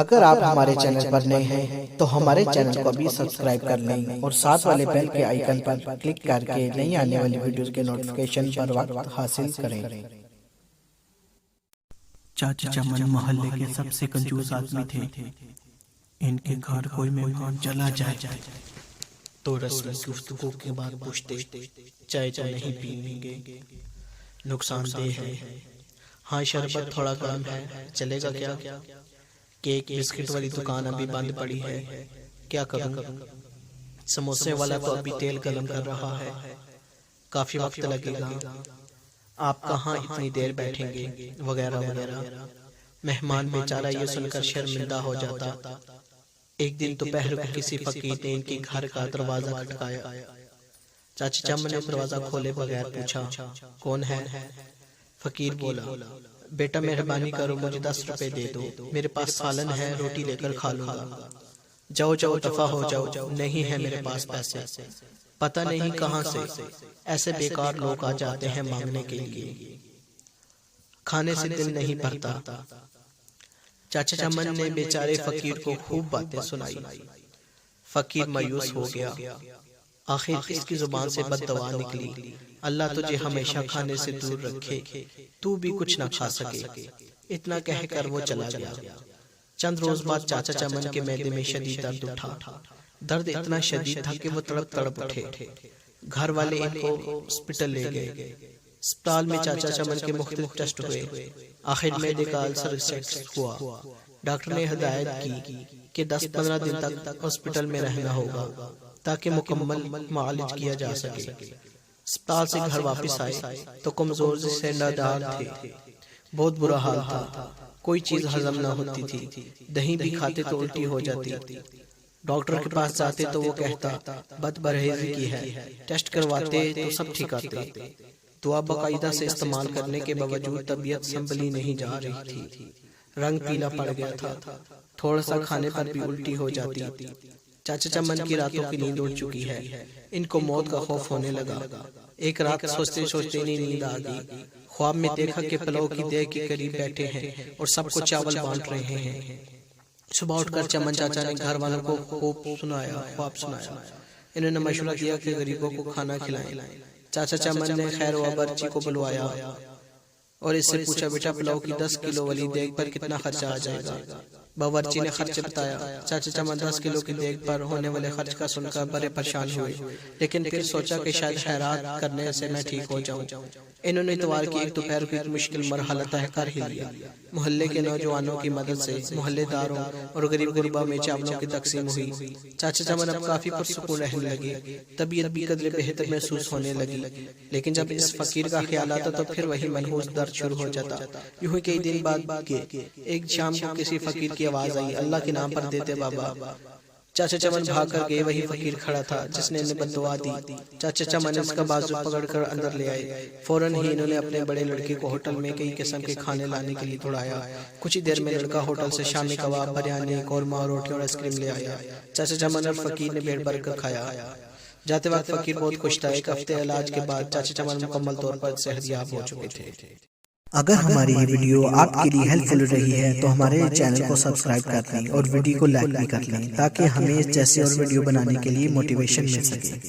اگر آپ ہمارے چینل پر نئے ہیں تو ہمارے چینل کو بھی سبسکرائب کر لیں اور ساتھ والے بیل کے آئیکن پر کلک کر کے نئی آنے والی ویڈیوز کے نوٹیفیکیشن پر وقت حاصل کریں۔ چاچا چمن محلے کے سب سے کنجوس آدمی تھے۔ ان کے گھر کوئی مہمان چلا جائے تو رسمی گفتگو کے بعد پوچھتے چائے تو نہیں پینیں گے، نقصان دہ ہے۔ ہاں شربت تھوڑا کم ہے، چلے گا کیا؟ کیک بسکٹ والی دکان ابھی بند پڑی ہے، کیا کروں؟ سموسے والا تو ابھی تیل گرم کر رہا ہے، کافی وقت لگے گا۔ آپ کہاں اتنی دیر بیٹھیں گے؟ وغیرہ وغیرہ۔ مہمان بیچارہ یہ سن کر شرمندہ ہو جاتا۔ ایک دن دوپہر کو کسی فقیر نے ان کے گھر کا دروازہ کھٹکایا۔ چاچا چمن نے دروازہ کھولے بغیر پوچھا، کون ہے؟ فقیر بولا، بیٹا مہربانی کرو مجھے 10 روپے دے دو، میرے پاس سالن ہے، روٹی لے کر کھا لوں گا۔ جاؤ جاؤ دفع ہو جاؤ، نہیں ہے میرے پاس پیسے۔ پتہ نہیں کہاں سے ایسے بیکار لوگ آ جاتے ہیں مانگنے کے لیے، کھانے سے دل نہیں بھرتا۔ چاچا چمن نے بیچارے فقیر کو خوب باتیں سنائی۔ فقیر مایوس ہو گیا، آخر اس کی زبان سے بد دعا نکلی، اللہ تجھے ہمیشہ کھانے سے دور رکھے، تو بھی کچھ نہ کھا سکے۔ اتنا کہہ کر وہ چلا گیا۔ چند روز بعد چاچا چمن کے معدے میں شدید درد اٹھا۔ درد اتنا شدید تھا کہ وہ تڑپ تڑپ اٹھے۔ گھر والے ان کو ہسپتال لے گئے۔ ہسپتال میں چاچا چمن کے مختلف ٹیسٹ ہوئے، آخر معدے کا السر ڈسیکٹ ہوا۔ ڈاکٹر نے ہدایت کی کہ 10-15 دن تک ہسپتال میں رہنا ہوگا تاکہ مکمل معالج کیا جا سکے۔ ہسپتال سے گھر واپس آئے تو کمزور سے نادار تھے، بہت برا حال تھا، کوئی چیز ہضم نہ ہوتی تھی، دہی بھی کھاتے تو الٹی ہو جاتی۔ ڈاکٹر کے پاس جاتے تو وہ کہتا بد پرہیزی کی ہے، ٹیسٹ کرواتے تو سب ٹھیک آتے۔ دوا باقاعدہ سے استعمال کرنے کے باوجود طبیعت سنبھلی نہیں جا رہی تھی، رنگ پیلا پڑ گیا تھا، تھوڑا سا کھانے پر بھی الٹی ہو جاتی۔ چاچا چمن کی راتوں کی نیند اڑ چکی ہے، ان کو موت کا خوف ہونے لگا۔ ایک رات سوچتے سوچتے نیند آ گئی، خواب میں دیکھا کہ پلاؤ کی دیگ کے قریب بیٹھے ہیں اور سب کو چاول بانٹ رہے ہیں۔ صبح اٹھ کر چمن چاچا نے گھر والوں کو خواب سنایا۔ انہوں نے مشورہ کیا کہ غریبوں کو کھانا کھلائیں۔ چاچا چمن نے خیر و باورچی کو بلوایا اور اس سے پوچھا، بیٹا پلاؤ کی 10 کلو والی دیگ پر کتنا خرچہ آ جائے گا؟ باورچی نے خرچ بتایا۔ چاچا چمن 10 کلو کی دیگ پر ہونے والے خرچ کا سن کر بڑے پریشان ہوئے، لیکن پھر سوچا کہ شاید خیرات کرنے سے میں ٹھیک ہو جاؤں۔ انہوں نے اتوار کی ایک دوپہر کو ایک مشکل مرحلہ طے کر ہی لیا۔ محلے کے نوجوانوں کی مدد سے محلے داروں اور غریب غربا میں چاولوں کی تقسیم ہوئی۔ چاچا چمن اب کافی پرسکون رہنے لگے، طبیعت بھی قدرے بہتر محسوس ہونے لگی۔ لیکن جب اس فقیر کا خیال آتا تو پھر وہی منحوس درد شروع ہو جاتا۔ یوں ہی کئی دن بعد ایک شام کو کسی فقیر کی آواز آئی، اللہ کے نام پر دیتے بابا۔ چاچا چمن بھاگ کر گئے، وہی فقیر کھڑا تھا جس نے انہیں بددعا دی۔ چاچا چمن اس کا بازو پکڑ کر اندر لے آئے۔ فوراً ہی انہوں نے اپنے بڑے لڑکے کو ہوٹل میں کئی قسم کے کھانے لانے کے لیے دوڑایا۔ کچھ ہی دیر میں لڑکا ہوٹل سے شامی کباب، بریانی، قورمہ، روٹی اور آئس کریم لے آیا۔ چاچا چمن اور فقیر نے پیٹ بھر کر کھایا۔ جاتے وقت فقیر بہت خوش تھا۔ ایک ہفتے علاج کے بعد چاچا چمن مکمل طور پر صحت یاب ہو چکے تھے۔ اگر ہماری یہ ویڈیو آپ کے لیے ہیلپ فل رہی ہے تو ہمارے چینل کو سبسکرائب کر لیں اور ویڈیو کو لائک بھی کر لیں تاکہ ہمیں اس جیسے اور ویڈیو بنانے کے لیے موٹیویشن مل سکے۔